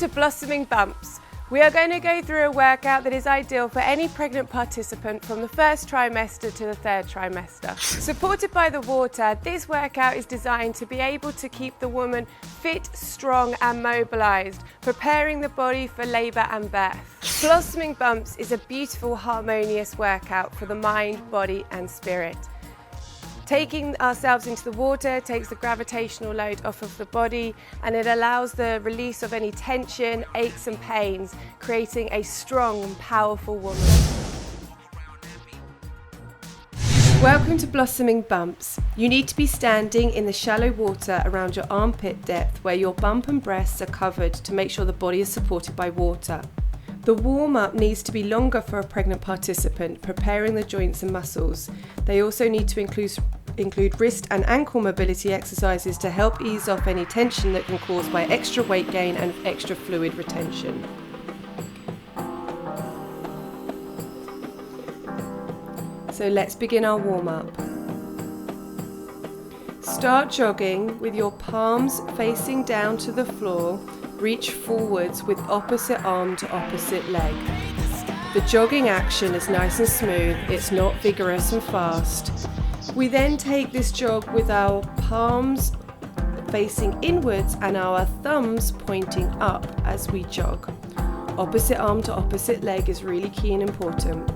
to blossoming bumps. We are going to go through a workout that is ideal for any pregnant participant from the first trimester to the third trimester. Supported by the water, this workout is designed to be able to keep the woman fit, strong and mobilised, preparing the body for labour and birth. Blossoming bumps is a beautiful, harmonious workout for the mind, body and spirit. Taking ourselves into the water takes the gravitational load off of the body, and it allows the release of any tension, aches and pains, creating a strong and powerful woman. Welcome to blossoming bumps. You need to be standing in the shallow water around your armpit depth where your bump and breasts are covered to make sure the body is supported by water. The warm-up needs to be longer for a pregnant participant, preparing the joints and muscles. They also need to include wrist and ankle mobility exercises to help ease off any tension that can cause by extra weight gain and extra fluid retention. So let's begin our warm-up. Start jogging with your palms facing down to the floor. Reach forwards with opposite arm to opposite leg. The jogging action is nice and smooth, it's not vigorous and fast. We then take this jog with our palms facing inwards and our thumbs pointing up as we jog. Opposite arm to opposite leg is really key and important.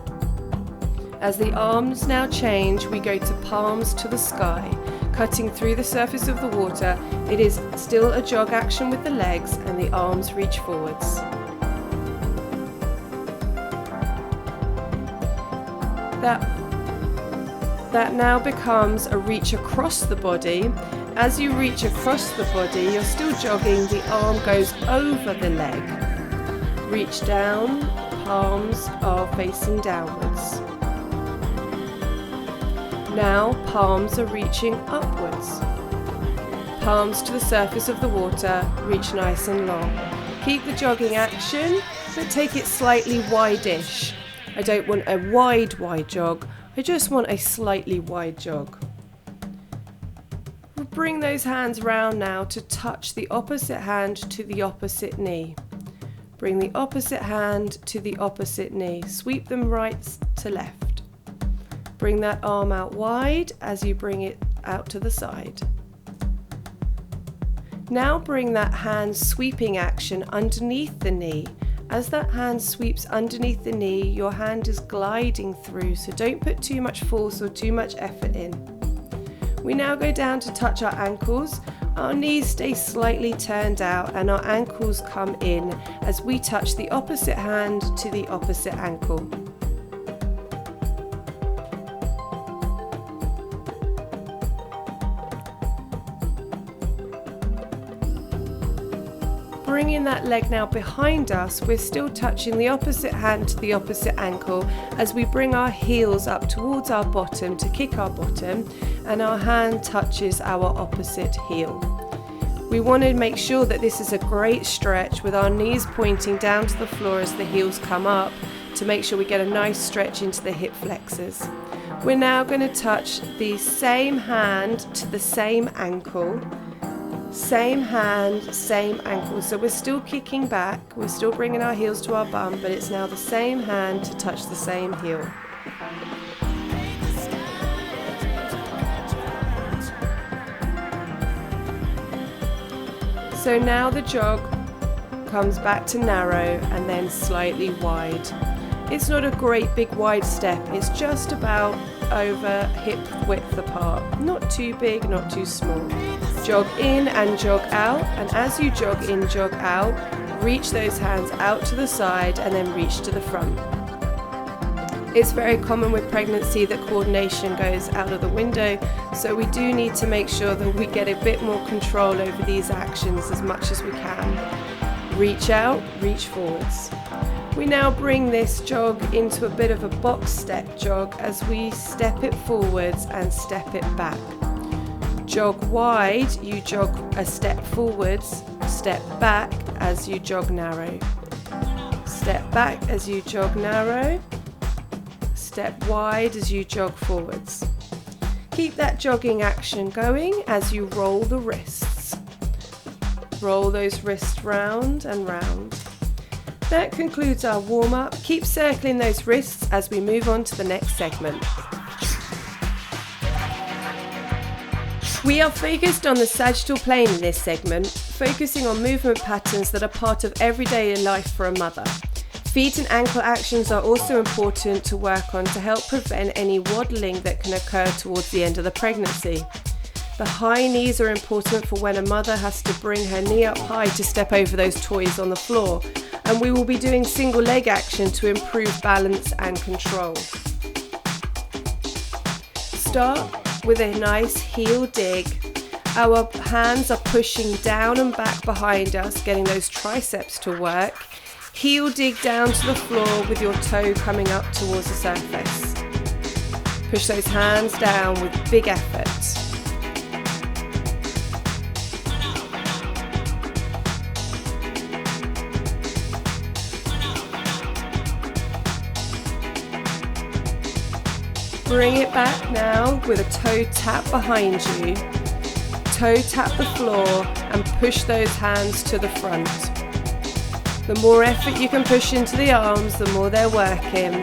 As the arms now change, we go to palms to the sky. Cutting through the surface of the water, it is still a jog action with the legs and the arms reach forwards. That now becomes a reach across the body. As you reach across the body, you're still jogging, the arm goes over the leg. Reach down, palms are facing downwards. Now palms are reaching upwards. Palms to the surface of the water, reach nice and long. Keep the jogging action, but take it slightly wide-ish. I don't want a wide jog, I just want a slightly wide jog. We'll bring those hands round now to touch the opposite hand to the opposite knee. Bring the opposite hand to the opposite knee. Sweep them right to left. Bring that arm out wide as you bring it out to the side. Now bring that hand sweeping action underneath the knee. As that hand sweeps underneath the knee, your hand is gliding through, so don't put too much force or too much effort in. We now go down to touch our ankles. Our knees stay slightly turned out and our ankles come in as we touch the opposite hand to the opposite ankle. Bringing that leg now behind us, we're still touching the opposite hand to the opposite ankle as we bring our heels up towards our bottom to kick our bottom, and our hand touches our opposite heel. We want to make sure that this is a great stretch with our knees pointing down to the floor as the heels come up to make sure we get a nice stretch into the hip flexors. We're now going to touch the same hand to the same ankle. Same hand, same ankle. So we're still kicking back, we're still bringing our heels to our bum, but it's now the same hand to touch the same heel. So now the jog comes back to narrow and then slightly wide. It's not a great big wide step, it's just about over hip width apart. Not too big, not too small. Jog in and jog out, and as you jog in, jog out, reach those hands out to the side and then reach to the front. It's very common with pregnancy that coordination goes out of the window, so we do need to make sure that we get a bit more control over these actions as much as we can. Reach out, reach forwards. We now bring this jog into a bit of a box step jog as we step it forwards and step it back. Jog wide, you jog a step forwards, step back as you jog narrow. Step back as you jog narrow, step wide as you jog forwards. Keep that jogging action going as you roll the wrists. Roll those wrists round and round. That concludes our warm-up. Keep circling those wrists as we move on to the next segment. We are focused on the sagittal plane in this segment, focusing on movement patterns that are part of everyday life for a mother. Feet and ankle actions are also important to work on to help prevent any waddling that can occur towards the end of the pregnancy. The high knees are important for when a mother has to bring her knee up high to step over those toys on the floor, and we will be doing single leg action to improve balance and control. Start with a nice heel dig. Our hands are pushing down and back behind us, getting those triceps to work. Heel dig down to the floor with your toe coming up towards the surface. Push those hands down with big effort. Bring it back now with a toe tap behind you. Toe tap the floor and push those hands to the front. The more effort you can push into the arms, the more they're working.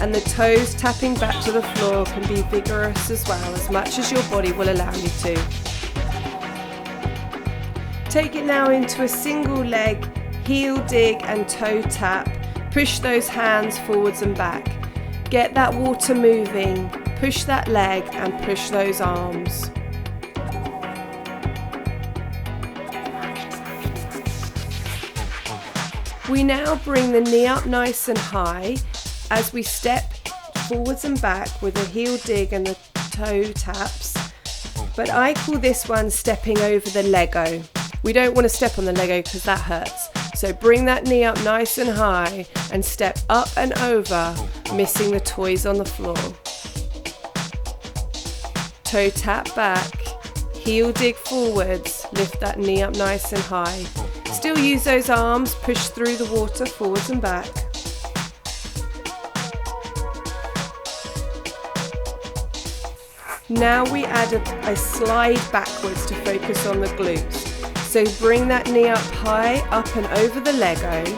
And the toes tapping back to the floor can be vigorous as well, as much as your body will allow you to. Take it now into a single leg, heel dig and toe tap. Push those hands forwards and back. Get that water moving, push that leg and push those arms. We now bring the knee up nice and high as we step forwards and back with a heel dig and the toe taps. But I call this one stepping over the Lego. We don't want to step on the Lego because that hurts. So bring that knee up nice and high and step up and over, missing the toys on the floor. Toe tap back, heel dig forwards, lift that knee up nice and high. Still use those arms, push through the water forwards and back. Now we add a slide backwards to focus on the glutes. So bring that knee up high, up and over the Lego,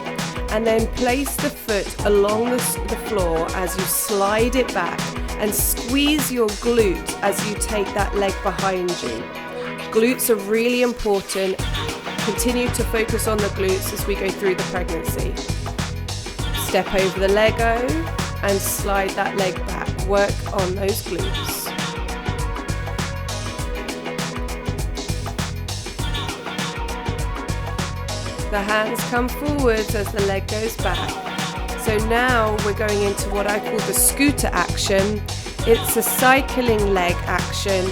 and then place the foot along the floor as you slide it back and squeeze your glute as you take that leg behind you. Glutes are really important. Continue to focus on the glutes as we go through the pregnancy. Step over the Lego and slide that leg back. Work on those glutes. The hands come forwards as the leg goes back. So now we're going into what I call the scooter action. It's a cycling leg action,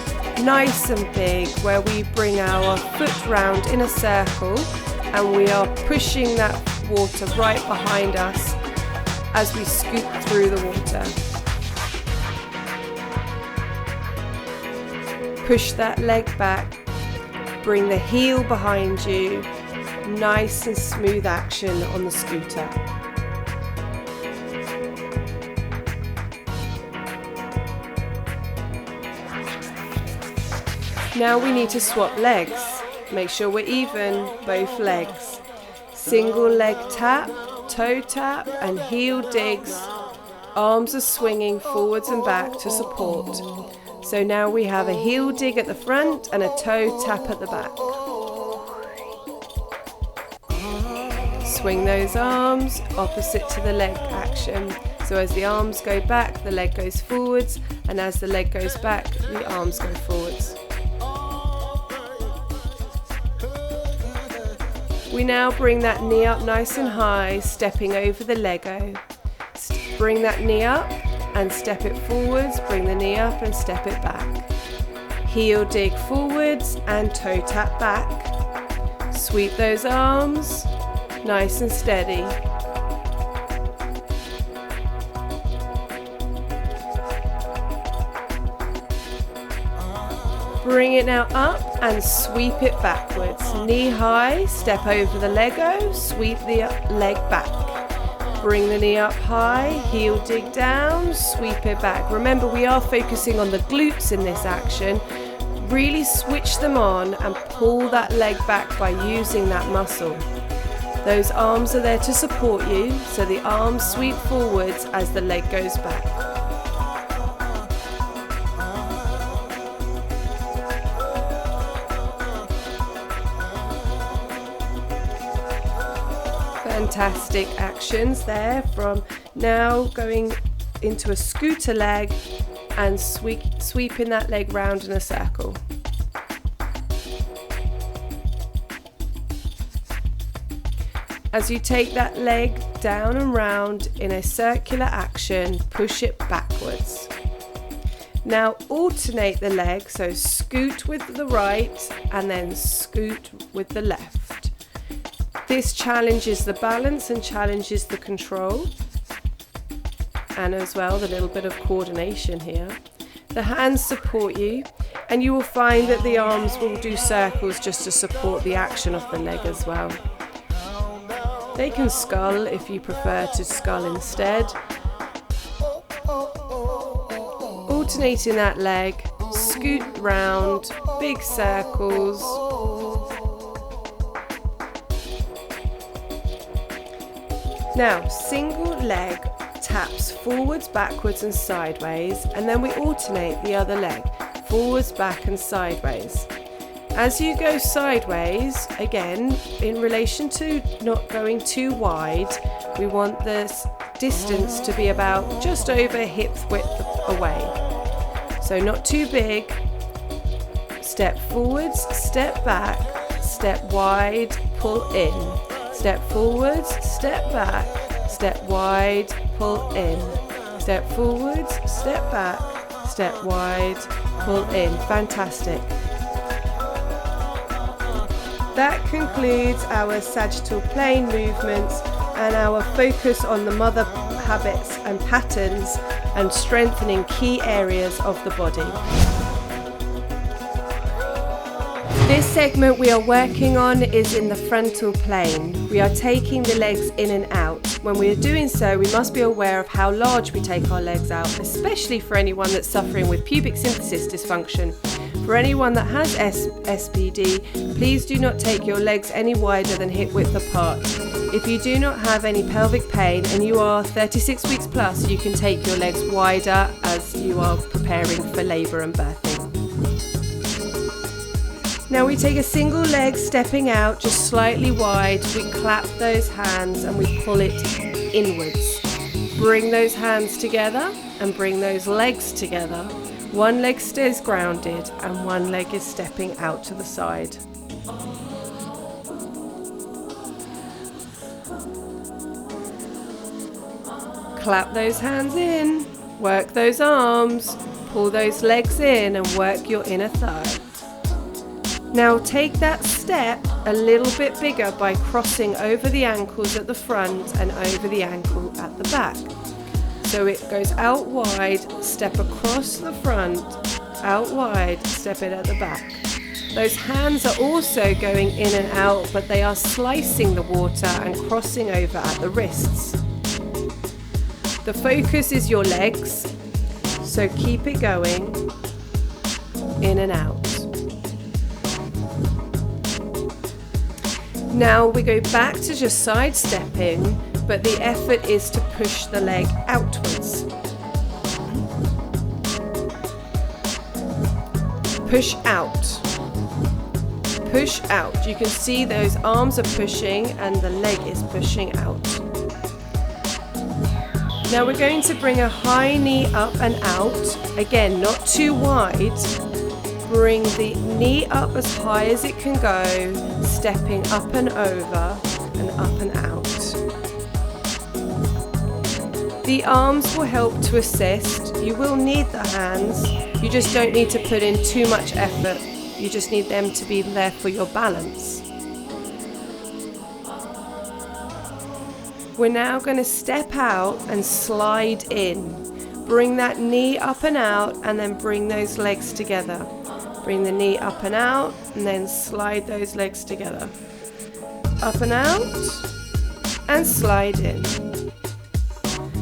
nice and big, where we bring our foot round in a circle and we are pushing that water right behind us as we scoot through the water. Push that leg back, bring the heel behind you. Nice and smooth action on the scooter. Now we need to swap legs. Make sure we're even, both legs. Single leg tap, toe tap and heel digs. Arms are swinging forwards and back to support. So now we have a heel dig at the front and a toe tap at the back. Swing those arms opposite to the leg action. So as the arms go back, the leg goes forwards, and as the leg goes back, the arms go forwards. We now bring that knee up nice and high, stepping over the Lego. Bring that knee up and step it forwards, bring the knee up and step it back. Heel dig forwards and toe tap back. Sweep those arms. Nice and steady. Bring it now up and sweep it backwards. Knee high, step over the Lego, sweep the leg back. Bring the knee up high, heel dig down, sweep it back. Remember, we are focusing on the glutes in this action. Really switch them on and pull that leg back by using that muscle. Those arms are there to support you, so the arms sweep forwards as the leg goes back. Fantastic actions there, from now going into a scooter leg and sweeping that leg round in a circle. As you take that leg down and round in a circular action, push it backwards. Now alternate the leg, so scoot with the right and then scoot with the left. This challenges the balance and challenges the control, and as well the little bit of coordination here. The hands support you, and you will find that the arms will do circles just to support the action of the leg as well. They can scull if you prefer to scull instead. Alternating that leg, scoot round, big circles. Now, single leg taps forwards, backwards and sideways, and then we alternate the other leg, forwards, back and sideways. As you go sideways, again, in relation to not going too wide, we want this distance to be about just over hip width away. So not too big. Step forwards, step back, step wide, pull in. Step forwards, step back, step wide, pull in. Step forwards, step back, step wide, pull in. Fantastic. That concludes our sagittal plane movements and our focus on the mother habits and patterns and strengthening key areas of the body. This segment we are working on is in the frontal plane. We are taking the legs in and out. When we are doing so, we must be aware of how large we take our legs out, especially for anyone that's suffering with pubic symphysis dysfunction. For anyone that has SPD, please do not take your legs any wider than hip width apart. If you do not have any pelvic pain and you are 36 weeks plus, you can take your legs wider as you are preparing for labour and birthing. Now we take a single leg stepping out just slightly wide, we clap those hands and we pull it inwards. Bring those hands together and bring those legs together. One leg stays grounded and one leg is stepping out to the side. Clap those hands in, work those arms, pull those legs in and work your inner thigh. Now take that step a little bit bigger by crossing over the ankles at the front and over the ankle at the back. So it goes out wide, step across the front, out wide, step it at the back. Those hands are also going in and out, but they are slicing the water and crossing over at the wrists. The focus is your legs, so keep it going, in and out. Now we go back to just sidestepping, but the effort is to push the leg outwards. Push out. Push out. You can see those arms are pushing and the leg is pushing out. Now we're going to bring a high knee up and out. Again, not too wide. Bring the knee up as high as it can go, stepping up and over and up and out. The arms will help to assist. You will need the hands. You just don't need to put in too much effort. You just need them to be there for your balance. We're now going to step out and slide in. Bring that knee up and out and then bring those legs together. Bring the knee up and out and then slide those legs together. Up and out and slide in.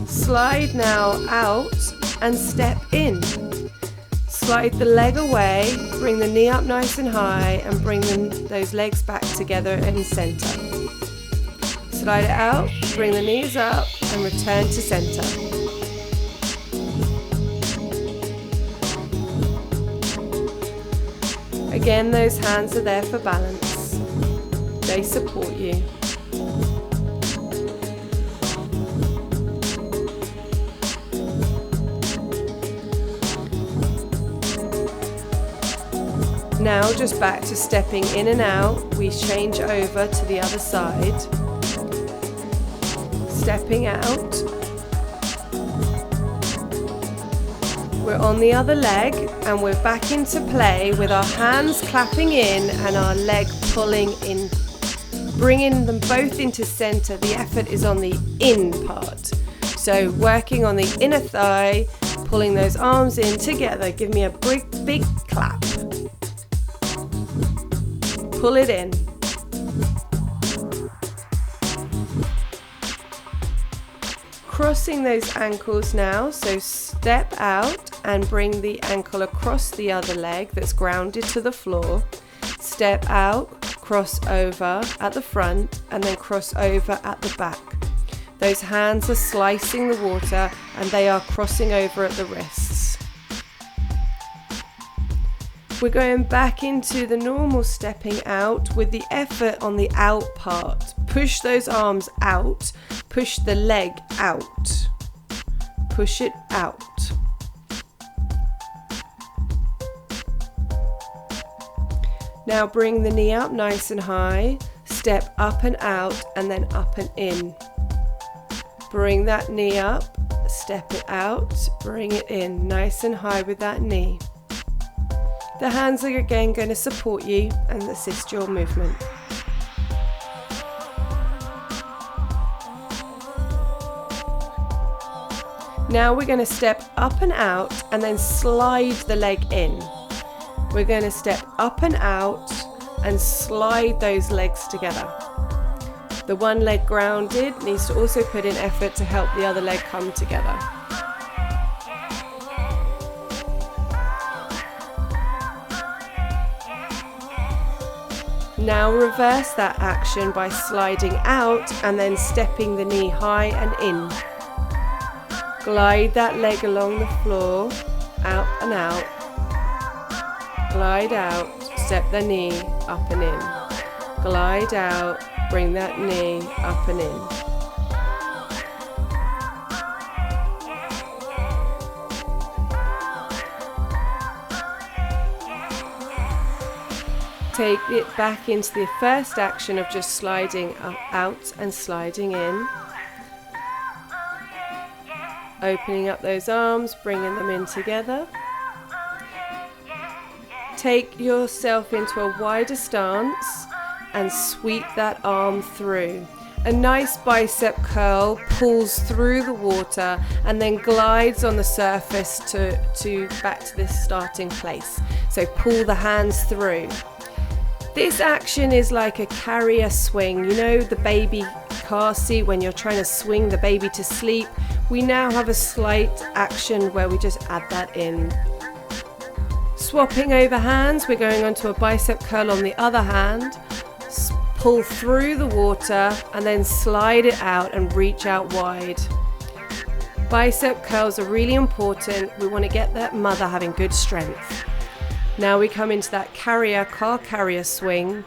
Slide now out and step in. Slide the leg away, bring the knee up nice and high, and bring those legs back together in center. Slide it out, bring the knees up, and return to center. Again, those hands are there for balance. They support you. Now just back to stepping in and out, we change over to the other side. Stepping out. We're on the other leg and we're back into play with our hands clapping in and our leg pulling in, bringing them both into center. The effort is on the in part. So working on the inner thigh, pulling those arms in together. Give me a big clap. Pull it in. Crossing those ankles now, so step out and bring the ankle across the other leg that's grounded to the floor. Step out, cross over at the front, and then cross over at the back. Those hands are slicing the water and they are crossing over at the wrists. We're going back into the normal stepping out with the effort on the out part. Push those arms out, push the leg out, push it out. Now bring the knee up nice and high, step up and out and then up and in. Bring that knee up, step it out, bring it in, nice and high with that knee. The hands are again going to support you and assist your movement. Now we're going to step up and out and then slide the leg in. We're going to step up and out and slide those legs together. The one leg grounded needs to also put in effort to help the other leg come together. Now reverse that action by sliding out and then stepping the knee high and in. Glide that leg along the floor, out and out. Glide out, step the knee up and in. Glide out, bring that knee up and in. Take it back into the first action of just sliding out and sliding in. Opening up those arms, bringing them in together. Take yourself into a wider stance and sweep that arm through. A nice bicep curl pulls through the water and then glides on the surface to back to this starting place. So pull the hands through. This action is like a carrier swing. You know the baby car seat when you're trying to swing the baby to sleep? We now have a slight action where we just add that in. Swapping over hands, we're going onto a bicep curl on the other hand. Pull through the water and then slide it out and reach out wide. Bicep curls are really important. We want to get that mother having good strength. Now we come into that car carrier swing,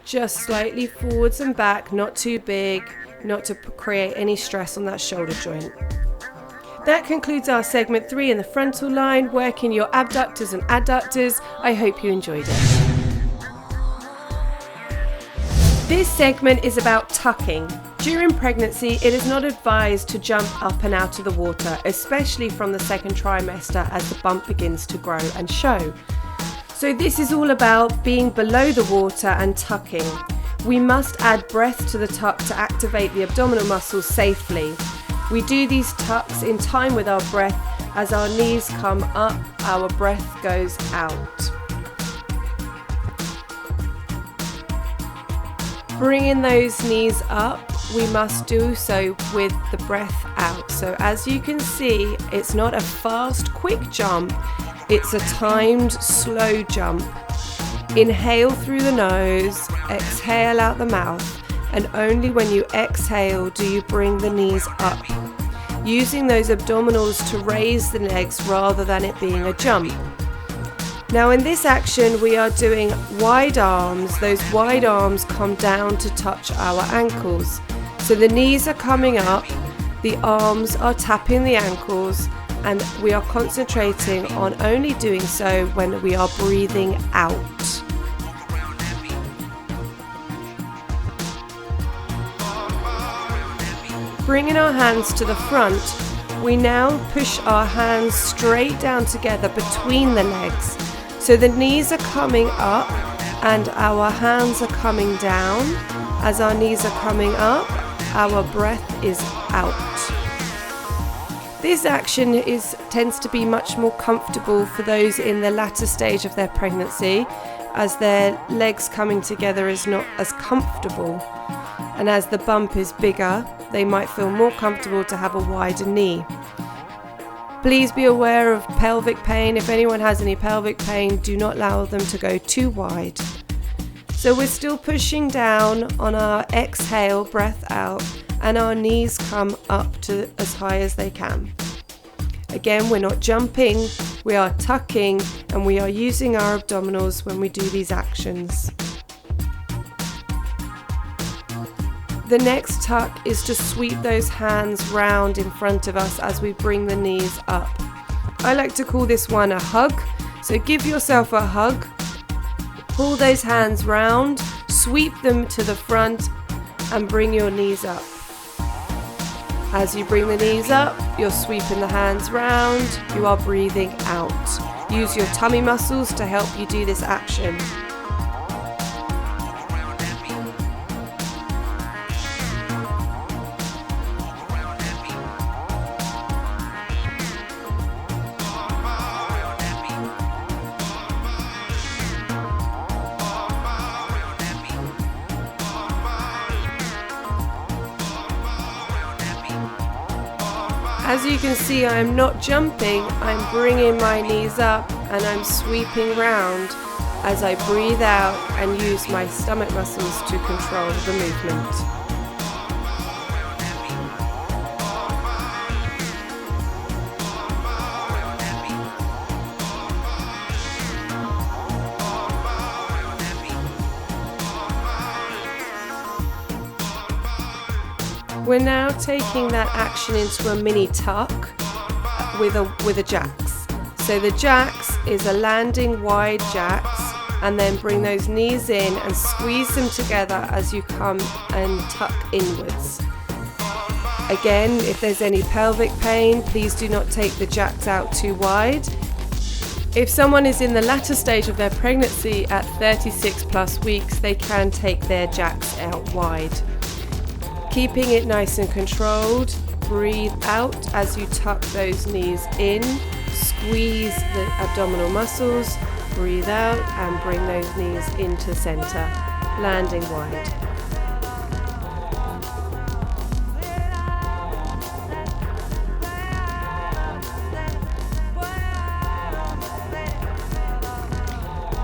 just slightly forwards and back, not too big, not to create any stress on that shoulder joint. That concludes our segment 3 in the frontal line, working your abductors and adductors. I hope you enjoyed it. This segment is about tucking. During pregnancy, it is not advised to jump up and out of the water, especially from the second trimester as the bump begins to grow and show. So this is all about being below the water and tucking. We must add breath to the tuck to activate the abdominal muscles safely. We do these tucks in time with our breath. As our knees come up, our breath goes out. Bringing those knees up, we must do so with the breath out. So as you can see, it's not a fast, quick jump. It's a timed, slow jump. Inhale through the nose, exhale out the mouth, and only when you exhale do you bring the knees up, using those abdominals to raise the legs rather than it being a jump. Now in this action we are doing wide arms. Those wide arms come down to touch our ankles. So the knees are coming up, the arms are tapping the ankles, and we are concentrating on only doing so when we are breathing out. Bringing our hands to the front, we now push our hands straight down together between the legs. So the knees are coming up and our hands are coming down. As our knees are coming up, our breath is out. This action tends to be much more comfortable for those in the latter stage of their pregnancy, as their legs coming together is not as comfortable. And as the bump is bigger, they might feel more comfortable to have a wider knee. Please be aware of pelvic pain. If anyone has any pelvic pain, do not allow them to go too wide. So we're still pushing down on our exhale, breath out, and our knees come up to as high as they can. Again, we're not jumping, we are tucking, and we are using our abdominals when we do these actions. The next tuck is to sweep those hands round in front of us as we bring the knees up. I like to call this one a hug. So give yourself a hug, pull those hands round, sweep them to the front, and bring your knees up. As you bring the knees up, you're sweeping the hands round, you are breathing out. Use your tummy muscles to help you do this action. As you can see, I'm not jumping, I'm bringing my knees up and I'm sweeping round as I breathe out and use my stomach muscles to control the movement. We're now taking that action into a mini tuck with a jacks. So the jacks is a landing wide jacks, and then bring those knees in and squeeze them together as you come and tuck inwards. Again, if there's any pelvic pain, please do not take the jacks out too wide. If someone is in the latter stage of their pregnancy at 36+ weeks, they can take their jacks out wide. Keeping it nice and controlled, breathe out as you tuck those knees in, squeeze the abdominal muscles, breathe out and bring those knees into center, landing wide.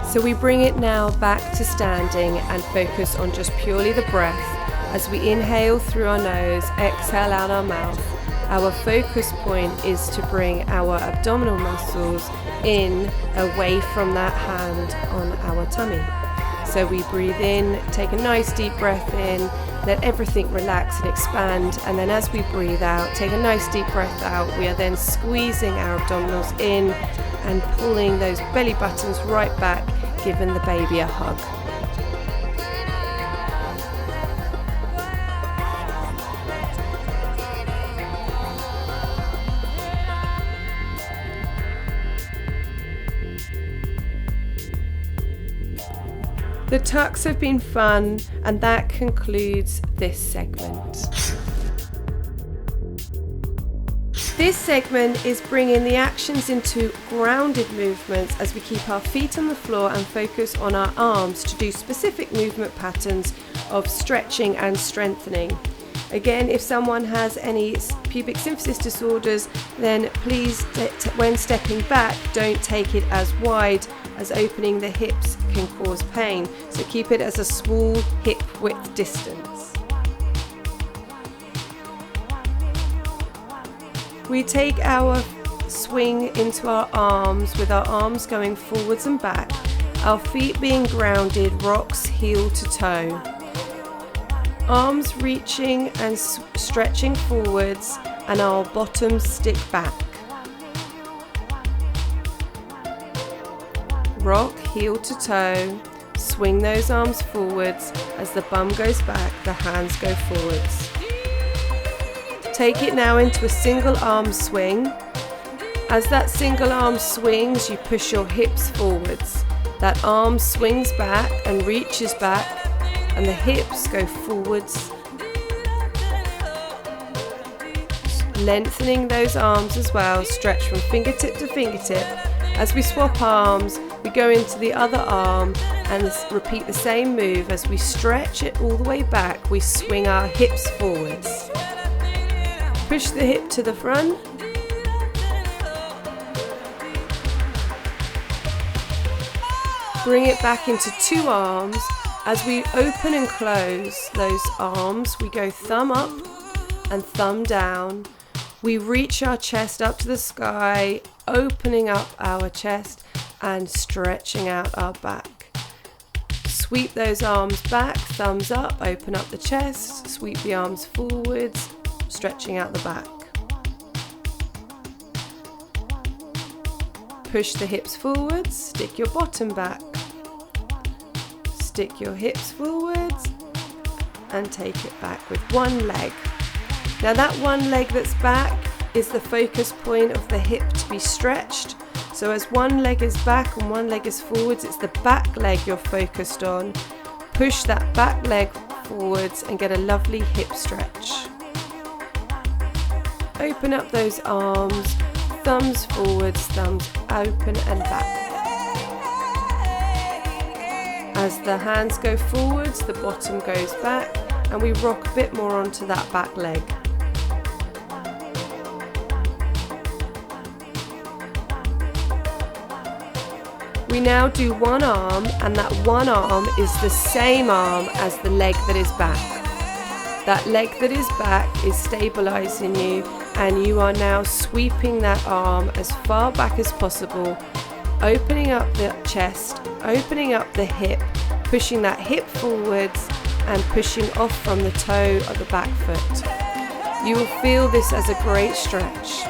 So we bring it now back to standing and focus on just purely the breath. As we inhale through our nose, exhale out our mouth, our focus point is to bring our abdominal muscles in, away from that hand on our tummy. So we breathe in, take a nice deep breath in, let everything relax and expand, and then as we breathe out, take a nice deep breath out. We are then squeezing our abdominals in and pulling those belly buttons right back, giving the baby a hug. The tucks have been fun, and that concludes this segment. This segment is bringing the actions into grounded movements as we keep our feet on the floor and focus on our arms to do specific movement patterns of stretching and strengthening. Again, if someone has any pubic symphysis disorders, then please, when stepping back, don't take it as wide, as opening the hips can cause pain. So keep it as a small hip width distance. We take our swing into our arms with our arms going forwards and back, our feet being grounded, rocks heel to toe. Arms reaching and stretching forwards and our bottoms stick back. Rock heel to toe, swing those arms forwards. As the bum goes back, the hands go forwards. Take it now into a single arm swing. As that single arm swings, you push your hips forwards. That arm swings back and reaches back, and the hips go forwards. Lengthening those arms as well, stretch from fingertip to fingertip. As we swap arms, we go into the other arm and repeat the same move. As we stretch it all the way back, we swing our hips forwards. Push the hip to the front. Bring it back into two arms. As we open and close those arms, we go thumb up and thumb down. We reach our chest up to the sky, opening up our chest and stretching out our back. Sweep those arms back, thumbs up, open up the chest, sweep the arms forwards, stretching out the back. Push the hips forwards, stick your bottom back. Stick your hips forwards and take it back with one leg. Now that one leg that's back is the focus point of the hip to be stretched. So as one leg is back and one leg is forwards, it's the back leg you're focused on. Push that back leg forwards and get a lovely hip stretch. Open up those arms, thumbs forwards, thumbs open and back. As the hands go forwards, the bottom goes back, and we rock a bit more onto that back leg. We now do one arm, and that one arm is the same arm as the leg that is back. That leg that is back is stabilizing you, and you are now sweeping that arm as far back as possible, opening up the chest, opening up the hip, pushing that hip forwards and pushing off from the toe of the back foot. You will feel this as a great stretch.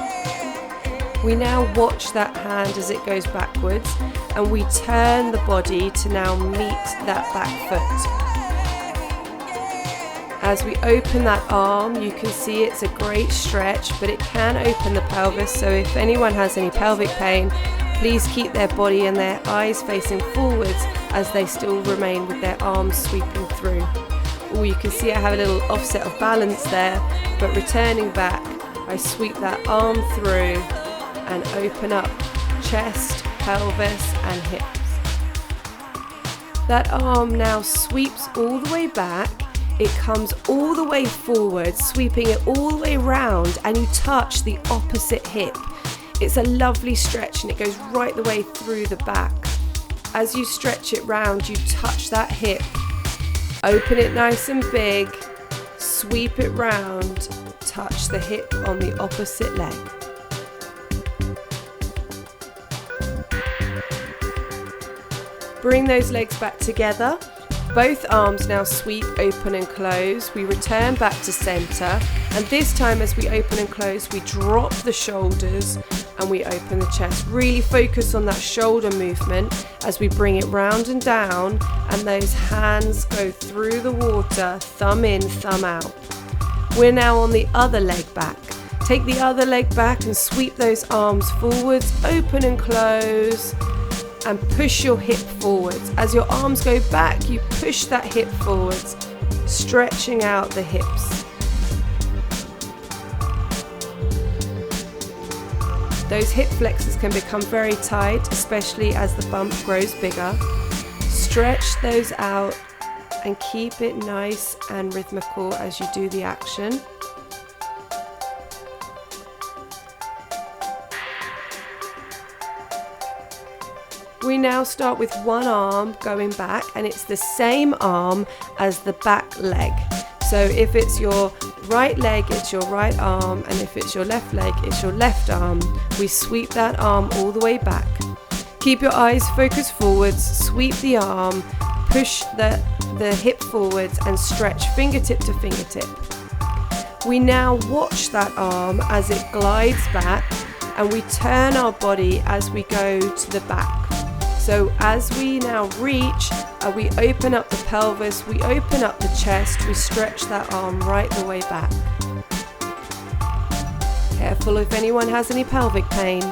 We now watch that hand as it goes backwards, and we turn the body to now meet that back foot. As we open that arm, you can see it's a great stretch, but it can open the pelvis, so if anyone has any pelvic pain, please keep their body and their eyes facing forwards as they still remain with their arms sweeping through. Oh, you can see I have a little offset of balance there, but returning back, I sweep that arm through and open up chest, pelvis and hips. That arm now sweeps all the way back. It comes all the way forward, sweeping it all the way round, and you touch the opposite hip. It's a lovely stretch and it goes right the way through the back. As you stretch it round, you touch that hip, open it nice and big, sweep it round, touch the hip on the opposite leg. Bring those legs back together. Both arms now sweep, open and close. We return back to center, and this time as we open and close, we drop the shoulders and we open the chest. Really focus on that shoulder movement as we bring it round and down, and those hands go through the water, thumb in, thumb out. We're now on the other leg back. Take the other leg back and sweep those arms forwards, open and close, and push your hip forwards. As your arms go back, you push that hip forwards, stretching out the hips. Those hip flexors can become very tight, especially as the bump grows bigger. Stretch those out and keep it nice and rhythmical as you do the action. We now start with one arm going back, and it's the same arm as the back leg. So if it's your right leg, it's your right arm, and if it's your left leg, it's your left arm. We sweep that arm all the way back. Keep your eyes focused forwards, sweep the arm, push the hip forwards and stretch fingertip to fingertip. We now watch that arm as it glides back, and we turn our body as we go to the back. So as we now reach, we open up the pelvis, we open up the chest, we stretch that arm right the way back. Careful if anyone has any pelvic pain.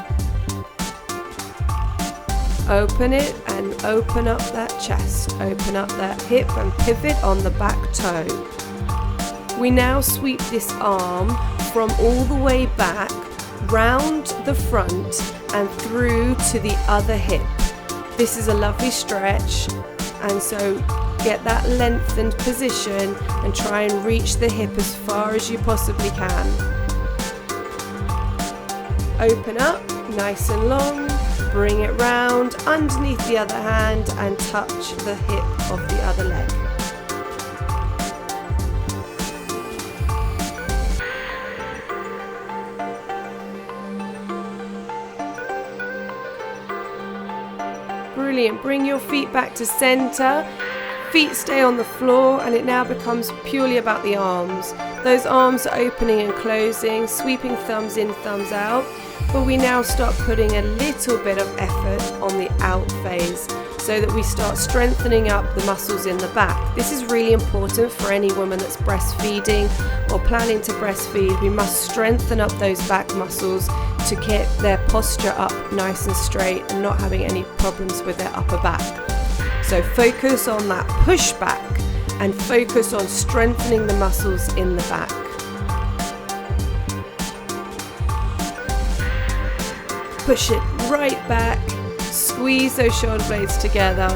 Open it and open up that chest, open up that hip and pivot on the back toe. We now sweep this arm from all the way back, round the front and through to the other hip. This is a lovely stretch, and so get that lengthened position and try and reach the hip as far as you possibly can. Open up, nice and long. Bring it round underneath the other hand and touch the hip of the other leg. Brilliant. Bring your feet back to center. Feet stay on the floor, and it now becomes purely about the arms. Those arms are opening and closing, sweeping thumbs in, thumbs out. But we now start putting a little bit of effort on the out phase so that we start strengthening up the muscles in the back. This is really important for any woman that's breastfeeding or planning to breastfeed. We must strengthen up those back muscles to keep their posture up nice and straight and not having any problems with their upper back. So focus on that push back and focus on strengthening the muscles in the back. Push it right back, squeeze those shoulder blades together.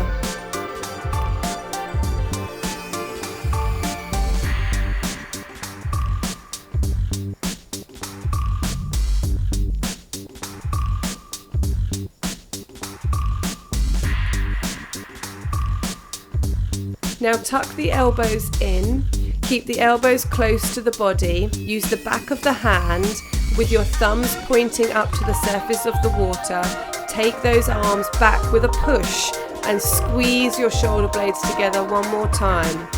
Now tuck the elbows in, keep the elbows close to the body, use the back of the hand with your thumbs pointing up to the surface of the water. Take those arms back with a push and squeeze your shoulder blades together one more time.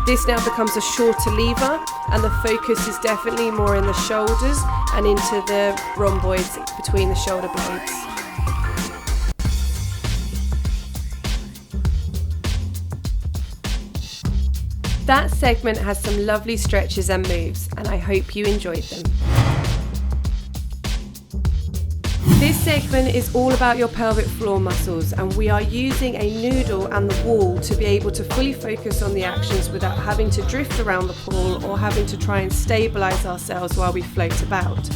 This now becomes a shorter lever, and the focus is definitely more in the shoulders and into the rhomboids between the shoulder blades. That segment has some lovely stretches and moves, and I hope you enjoyed them. This segment is all about your pelvic floor muscles, and we are using a noodle and the wall to be able to fully focus on the actions without having to drift around the pool or having to try and stabilize ourselves while we float about.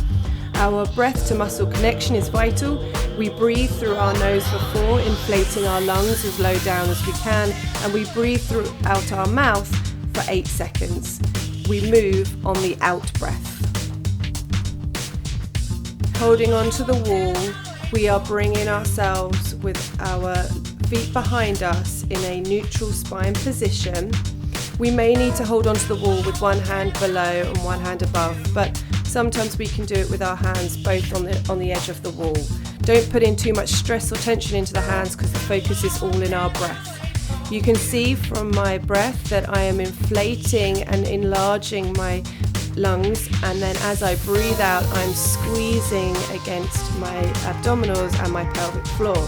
Our breath to muscle connection is vital. We breathe through our nose for 4, inflating our lungs as low down as we can, and we breathe out our mouth for 8 seconds. We move on the out breath. Holding onto the wall, we are bringing ourselves with our feet behind us in a neutral spine position. We may need to hold onto the wall with one hand below and one hand above, but sometimes we can do it with our hands both on the edge of the wall. Don't put in too much stress or tension into the hands because the focus is all in our breath. You can see from my breath that I am inflating and enlarging my lungs, and then as I breathe out, I'm squeezing against my abdominals and my pelvic floor.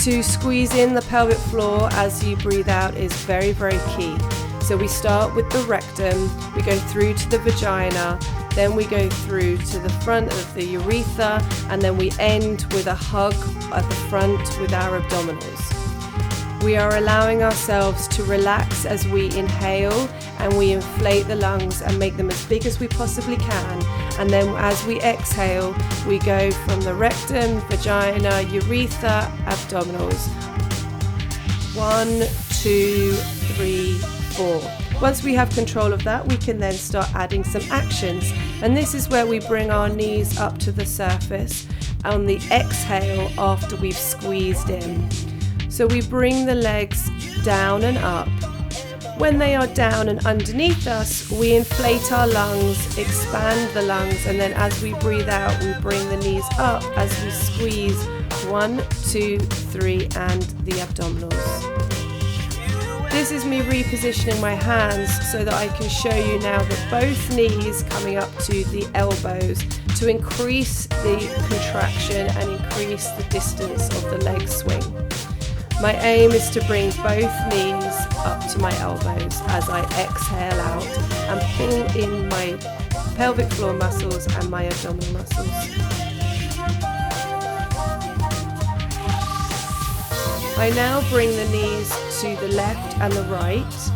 To squeeze in the pelvic floor as you breathe out is very, very key. So we start with the rectum, we go through to the vagina, then we go through to the front of the urethra, and then we end with a hug at the front with our abdominals. We are allowing ourselves to relax as we inhale, and we inflate the lungs and make them as big as we possibly can. And then as we exhale, we go from the rectum, vagina, urethra, abdominals. 1, 2, 3, 4. Once we have control of that, we can then start adding some actions. And this is where we bring our knees up to the surface on the exhale after we've squeezed in. So we bring the legs down and up. When they are down and underneath us, we inflate our lungs, expand the lungs, and then as we breathe out, we bring the knees up as we squeeze 1, 2, 3, and the abdominals. This is me repositioning my hands so that I can show you now that both knees coming up to the elbows to increase the contraction and increase the distance of the leg swing. My aim is to bring both knees up to my elbows as I exhale out and pull in my pelvic floor muscles and my abdominal muscles. I now bring the knees to the left and the right,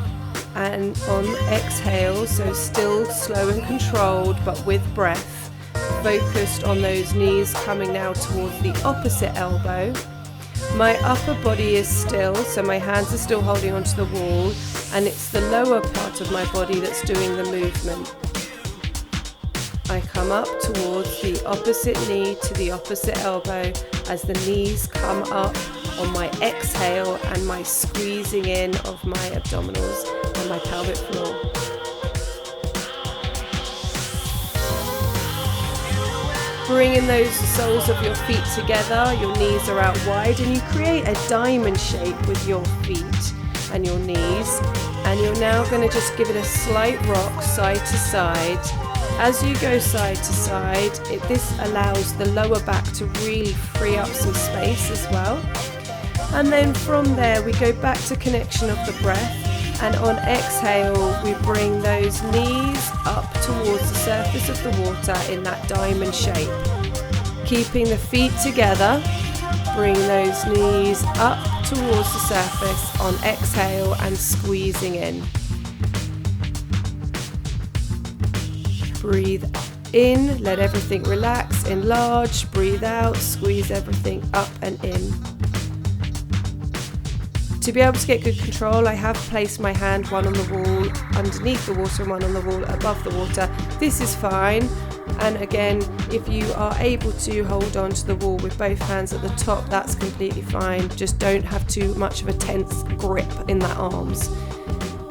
and on exhale, so still slow and controlled but with breath, focused on those knees coming now towards the opposite elbow. My upper body is still, so my hands are still holding onto the wall, and it's the lower part of my body that's doing the movement. I come up towards the opposite knee to the opposite elbow as the knees come up on my exhale and my squeezing in of my abdominals and my pelvic floor. Bring in those soles of your feet together, your knees are out wide, and you create a diamond shape with your feet and your knees. And you're now going to just give it a slight rock side to side. As you go side to side, this allows the lower back to really free up some space as well. And then from there we go back to connection of the breath, and on exhale we bring those knees up towards the surface of the water in that diamond shape. Keeping the feet together, bring those knees up towards the surface on exhale and squeezing in. Breathe in, let everything relax, enlarge, breathe out, squeeze everything up and in. To be able to get good control, I have placed my hand, one on the wall underneath the water and one on the wall above the water. This is fine. And again, if you are able to hold on to the wall with both hands at the top, that's completely fine. Just don't have too much of a tense grip in the arms.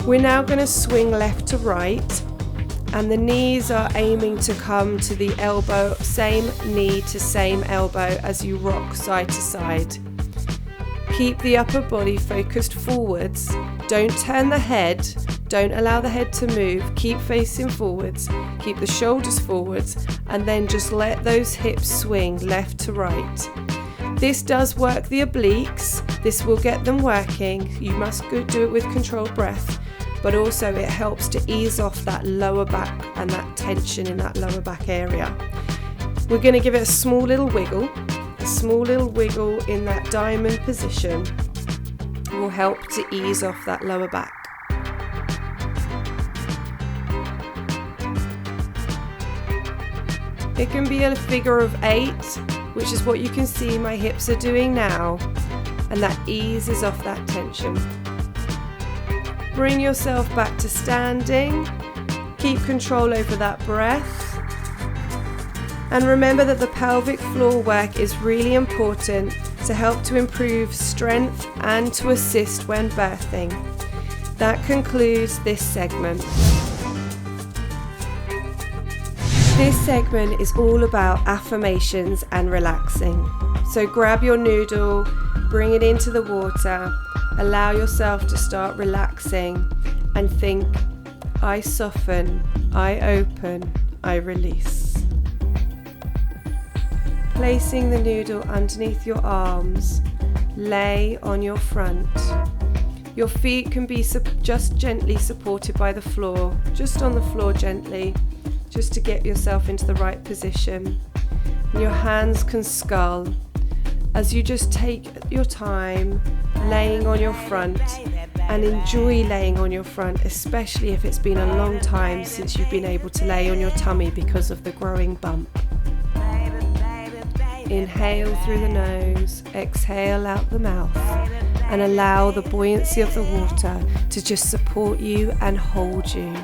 We're now going to swing left to right, and the knees are aiming to come to the elbow, same knee to same elbow as you rock side to side. Keep the upper body focused forwards. Don't turn the head. Don't allow the head to move. Keep facing forwards. Keep the shoulders forwards, and then just let those hips swing left to right. This does work the obliques. This will get them working. You must do it with controlled breath, but also it helps to ease off that lower back and that tension in that lower back area. We're going to give it a small little wiggle. A small little wiggle in that diamond position will help to ease off that lower back. It can be a figure of 8, which is what you can see my hips are doing now, and that eases off that tension. Bring yourself back to standing. Keep control over that breath. And remember that the pelvic floor work is really important to help to improve strength and to assist when birthing. That concludes this segment. This segment is all about affirmations and relaxing. So grab your noodle, bring it into the water, allow yourself to start relaxing and think, I soften, I open, I release. Placing the noodle underneath your arms, lay on your front. Your feet can be just gently supported by the floor, just on the floor gently, just to get yourself into the right position. And your hands can scull as you just take your time laying on your front, and enjoy laying on your front, especially if it's been a long time since you've been able to lay on your tummy because of the growing bump. Inhale through the nose, exhale out the mouth, and allow the buoyancy of the water to just support you and hold you.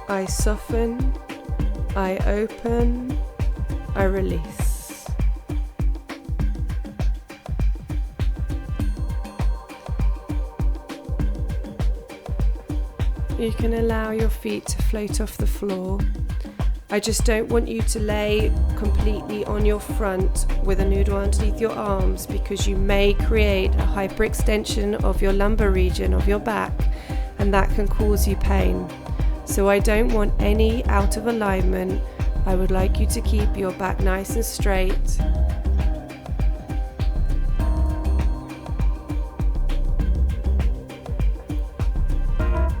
I soften, I open, I release. You can allow your feet to float off the floor. I just don't want you to lay completely on your front with a noodle underneath your arms, because you may create a hyperextension of your lumbar region of your back, and that can cause you pain. So I don't want any out of alignment. I would like you to keep your back nice and straight.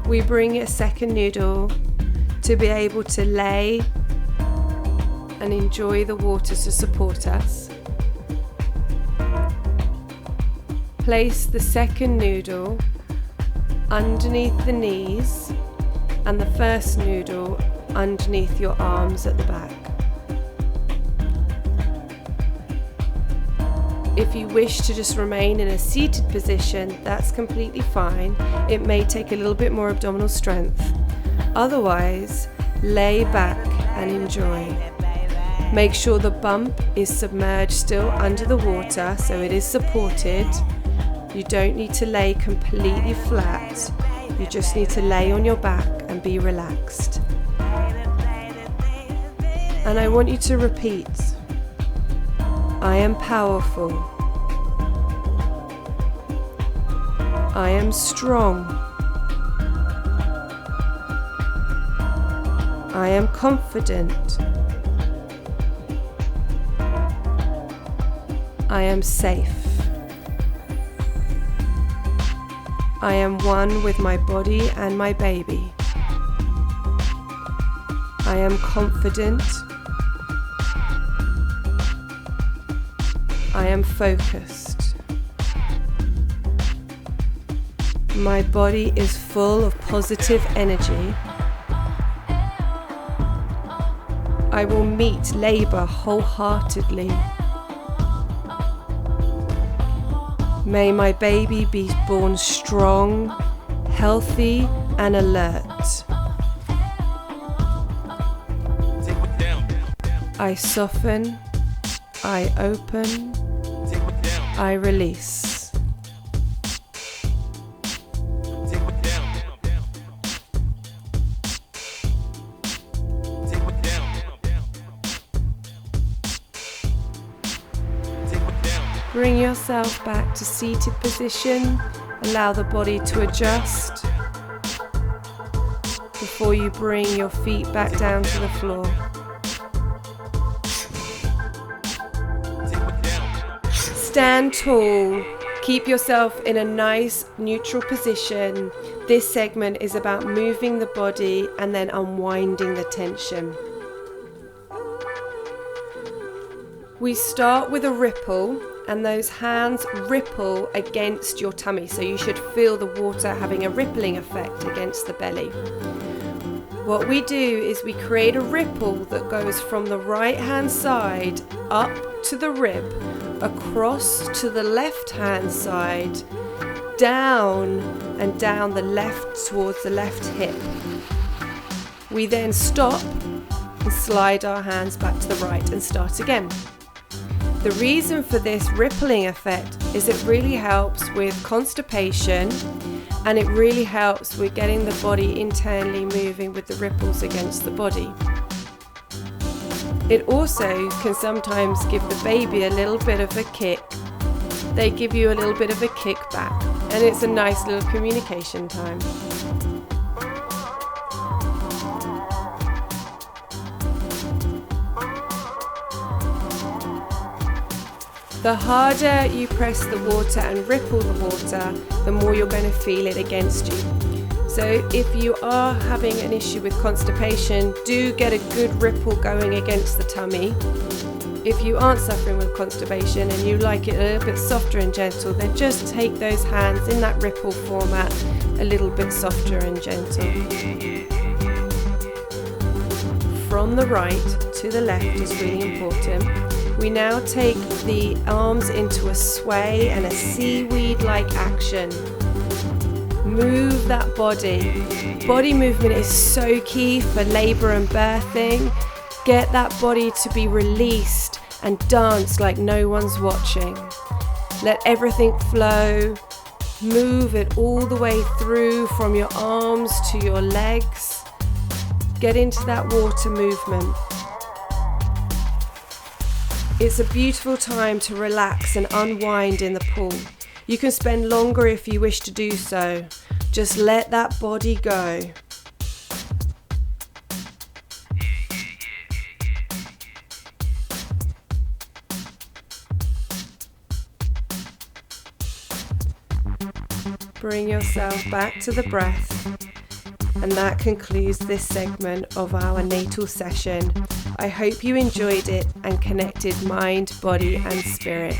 We bring a second noodle to be able to lay and enjoy the water to support us. Place the second noodle underneath the knees and the first noodle underneath your arms at the back. If you wish to just remain in a seated position, that's completely fine. It may take a little bit more abdominal strength. Otherwise, lay back and enjoy. Make sure the bump is submerged still under the water, so it is supported. You don't need to lay completely flat. You just need to lay on your back and be relaxed. And I want you to repeat, I am powerful. I am strong. I am confident. I am safe. I am one with my body and my baby. I am confident. I am focused. My body is full of positive energy. I will meet labor wholeheartedly. May my baby be born strong, healthy, and alert. I soften, I open, I release. Bring yourself back to seated position. Allow the body to adjust before you bring your feet back down to the floor. Stand tall. Keep yourself in a nice neutral position. This segment is about moving the body and then unwinding the tension. We start with a ripple, and those hands ripple against your tummy, so you should feel the water having a rippling effect against the belly. What we do is we create a ripple that goes from the right hand side up to the rib, across to the left hand side, down and down the left towards the left hip. We then stop and slide our hands back to the right and start again. The reason for this rippling effect is it really helps with constipation, and it really helps with getting the body internally moving with the ripples against the body. It also can sometimes give the baby a little bit of a kick. They give you a little bit of a kick back, and it's a nice little communication time. The harder you press the water and ripple the water, the more you're going to feel it against you. So if you are having an issue with constipation, do get a good ripple going against the tummy. If you aren't suffering with constipation and you like it a little bit softer and gentle, then just take those hands in that ripple format a little bit softer and gentle. From the right to the left is really important. We now take the arms into a sway and a seaweed-like action. Move that body. Body movement is so key for labour and birthing. Get that body to be released and dance like no one's watching. Let everything flow. Move it all the way through from your arms to your legs. Get into that water movement. It's a beautiful time to relax and unwind in the pool. You can spend longer if you wish to do so. Just let that body go. Bring yourself back to the breath. And that concludes this segment of our natal session. I hope you enjoyed it and connected mind, body and spirit.